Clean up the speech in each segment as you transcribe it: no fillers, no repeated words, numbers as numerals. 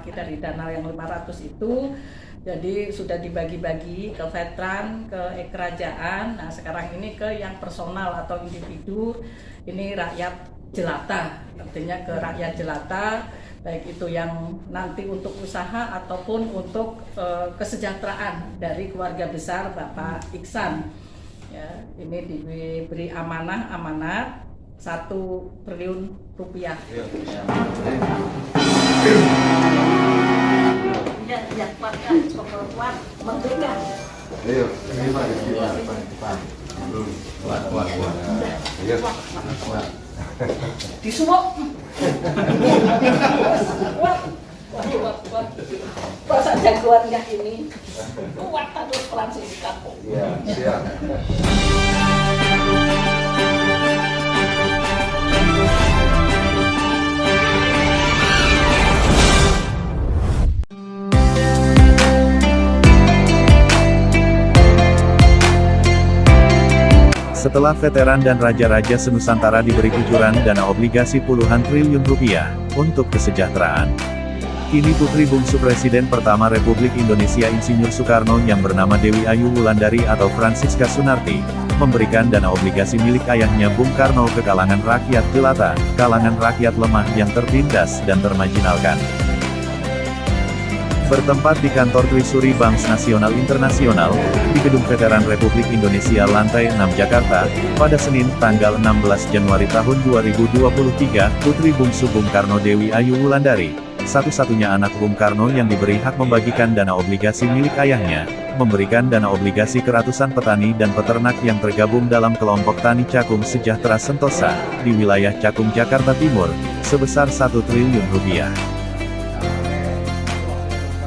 lagi dari dana yang 500 itu. Jadi sudah dibagi-bagi ke veteran, ke kerajaan. Nah sekarang ini ke yang personal atau individu, ini rakyat jelata, artinya ke rakyat jelata, baik itu yang nanti untuk usaha ataupun untuk kesejahteraan dari keluarga besar Bapak Iksan. Ya, ini diberi amanat 1 triliun rupiah. Ya, kuat, memberikan. Ayo, ini Pak, kuat. Ayo, kuat. Disumuk. Kuat. Masa jagoan nggak ini? Kuat terus langsung di kampung. Iya, siap. Setelah veteran dan raja-raja senusantara diberi kucuran dana obligasi puluhan triliun rupiah untuk kesejahteraan, kini putri bungsu Presiden pertama Republik Indonesia Insinyur Soekarno yang bernama Dewi Ayu Wulandari atau Francisca Sunarti, memberikan dana obligasi milik ayahnya Bung Karno ke kalangan rakyat jelata, kalangan rakyat lemah yang tertindas dan termarginalkan. Bertempat di kantor Trisuri Bank Nasional Internasional, di Gedung Veteran Republik Indonesia lantai 6 Jakarta, pada Senin, tanggal 16 Januari tahun 2023, putri bungsu Bung Karno Dewi Ayu Wulandari, satu-satunya anak Bung Karno yang diberi hak membagikan dana obligasi milik ayahnya, memberikan dana obligasi ke ratusan petani dan peternak yang tergabung dalam kelompok Tani Cakung Sejahtera Sentosa, di wilayah Cakung, Jakarta Timur, sebesar 1 triliun rupiah.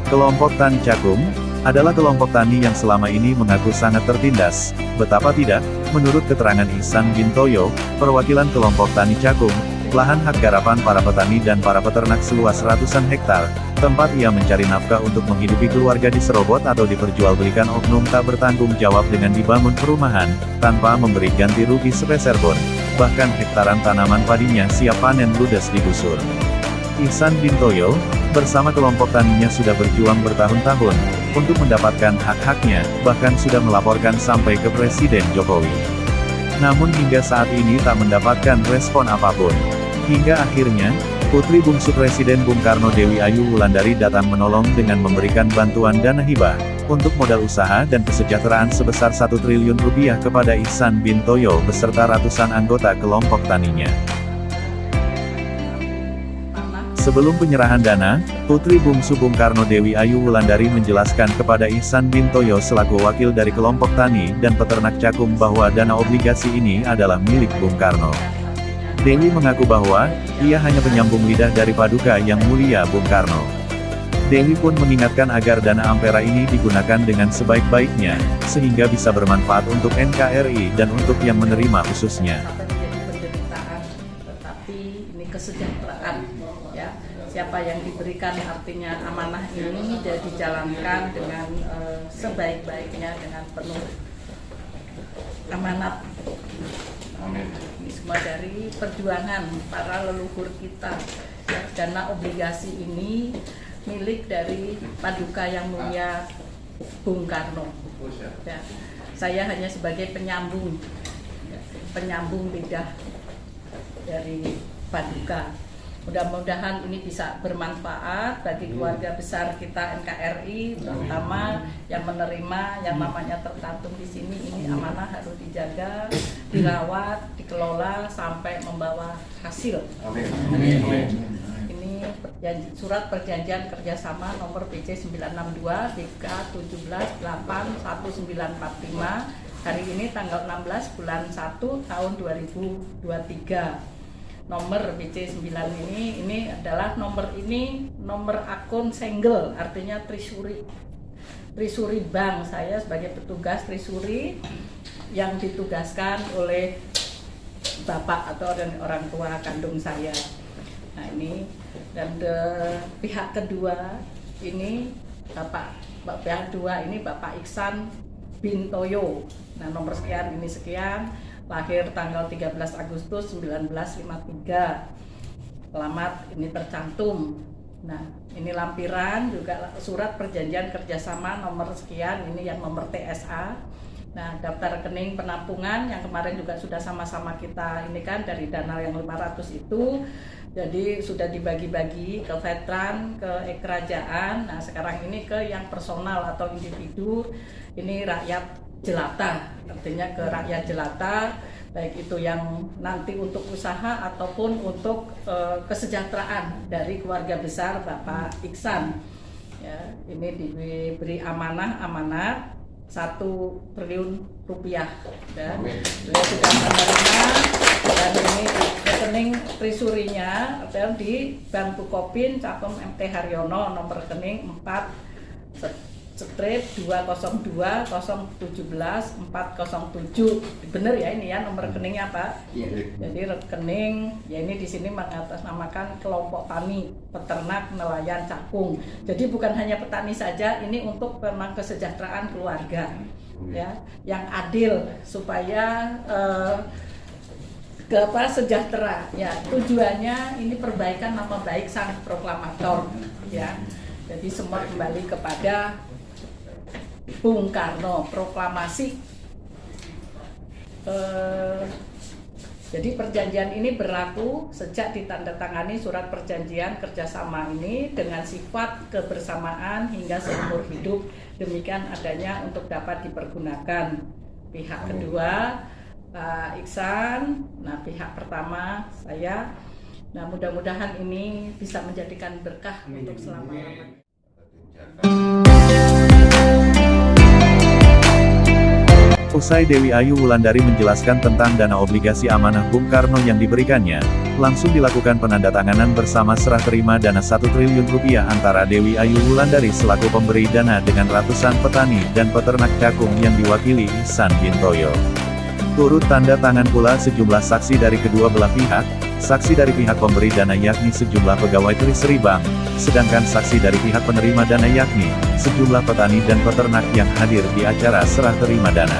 Kelompok Tani Cakung adalah kelompok tani yang selama ini mengaku sangat tertindas. Betapa tidak, menurut keterangan Ihsan Bintoyo, perwakilan kelompok Tani Cakung, lahan hak garapan para petani dan para peternak seluas ratusan hektar, tempat ia mencari nafkah untuk menghidupi keluarga diserobot atau diperjualbelikan oknum tak bertanggung jawab dengan dibangun perumahan, tanpa memberi ganti rugi sepeserpun. Bahkan hektaran tanaman padinya siap panen ludes digusur. Ihsan Bintoyo, bersama kelompok taninya sudah berjuang bertahun-tahun, untuk mendapatkan hak-haknya, bahkan sudah melaporkan sampai ke Presiden Jokowi. Namun hingga saat ini tak mendapatkan respon apapun. Hingga akhirnya, putri bungsu Presiden Bung Karno Dewi Ayu Wulandari datang menolong dengan memberikan bantuan dana hibah, untuk modal usaha dan kesejahteraan sebesar 1 triliun rupiah kepada Ihsan Bintoyo beserta ratusan anggota kelompok taninya. Sebelum penyerahan dana, putri bungsu Bung Karno Dewi Ayu Wulandari menjelaskan kepada Ihsan Bintoyo selaku wakil dari kelompok tani dan peternak Cakung bahwa dana obligasi ini adalah milik Bung Karno. Dewi mengaku bahwa, ia hanya penyambung lidah dari paduka yang mulia Bung Karno. Dewi pun mengingatkan agar dana Ampera ini digunakan dengan sebaik-baiknya, sehingga bisa bermanfaat untuk NKRI dan untuk yang menerima khususnya. Kesejahteraan, ya, siapa yang diberikan artinya amanah ini jadi dijalankan dengan sebaik-baiknya dengan penuh amanat. Amin. Ini semua dari perjuangan para leluhur kita. Ya, dana obligasi ini milik dari paduka yang mulia Bung Karno. Ya, saya hanya sebagai penyambung, ya, penyambung lidah dari paduka. Mudah-mudahan ini bisa bermanfaat bagi keluarga besar kita NKRI, terutama yang menerima, yang namanya tercantum di sini. Ini amanah harus dijaga, dirawat, dikelola sampai membawa hasil. Amin. Ini surat perjanjian kerjasama nomor PC 962 DK 17/8/1945 hari ini tanggal 16 bulan 1 tahun 2023. Nomor BC 9 ini adalah nomor akun single, artinya Trisuri Bank. Saya sebagai petugas Trisuri yang ditugaskan oleh bapak atau orang tua kandung saya. Nah ini, dan pihak kedua ini pihak kedua ini Bapak Ihsan Bintoyo. Nah nomor sekian ini sekian. Lahir tanggal 13 Agustus 1953. Alamat ini tercantum Nah, ini lampiran juga surat perjanjian kerjasama nomor sekian, ini yang nomor TSA. Nah, daftar rekening penampungan yang kemarin juga sudah sama-sama kita ini kan dari dana yang 500 itu. Jadi sudah dibagi-bagi ke veteran, ke kerajaan. Nah, sekarang ini ke yang personal atau individu. Ini rakyat jelata, artinya ke rakyat jelata, baik itu yang nanti untuk usaha ataupun untuk kesejahteraan dari keluarga besar Bapak Iksan. Ya, ini diberi amanah 1 triliun rupiah. Ya. Beliau sudah menerima dan ini rekening trisurinya adalah di Bank Bukopin Cakem MT Haryono nomor rekening 4/0202-017-407. Bener ya ini ya nomor rekeningnya Pak. Jadi rekening ya ini di sini mengatasnamakan kelompok tani peternak nelayan cakung. Jadi bukan hanya petani saja, ini untuk memang kesejahteraan keluarga ya yang adil supaya sejahtera ya. Tujuannya ini perbaikan nama baik sang proklamator ya. Jadi semua kembali kepada Bung Karno, proklamasi. Jadi perjanjian ini berlaku sejak ditandatangani surat perjanjian kerjasama ini dengan sifat kebersamaan hingga seumur hidup. Demikian adanya untuk dapat dipergunakan pihak kedua Pak Iksan, nah pihak pertama saya. Nah mudah-mudahan ini bisa menjadikan berkah untuk selama-lamanya. Usai Dewi Ayu Wulandari menjelaskan tentang dana obligasi amanah Bung Karno yang diberikannya, langsung dilakukan penandatanganan bersama serah terima dana 1 triliun rupiah antara Dewi Ayu Wulandari selaku pemberi dana dengan ratusan petani dan peternak cakung yang diwakili Ihsan Bintoyo. Turut tanda tangan pula sejumlah saksi dari kedua belah pihak, saksi dari pihak pemberi dana yakni sejumlah pegawai Treasury Bank, sedangkan saksi dari pihak penerima dana yakni sejumlah petani dan peternak yang hadir di acara serah terima dana.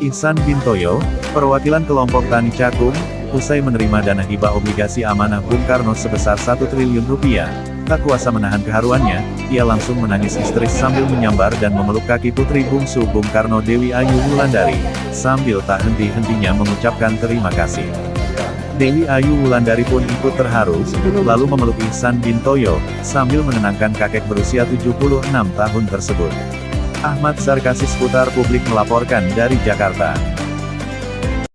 Ihsan Bintoyo, perwakilan kelompok tani cakung, usai menerima dana hibah obligasi amanah Bung Karno sebesar 1 triliun rupiah, tak kuasa menahan keharuannya, ia langsung menangis histeris sambil menyambar dan memeluk kaki putri bungsu Bung Karno Dewi Ayu Wulandari, sambil tak henti-hentinya mengucapkan terima kasih. Dewi Ayu Wulandari pun ikut terharu, lalu memeluk Ihsan bin Toyo, sambil menenangkan kakek berusia 76 tahun tersebut. Ahmad Sarkasi seputar publik melaporkan dari Jakarta.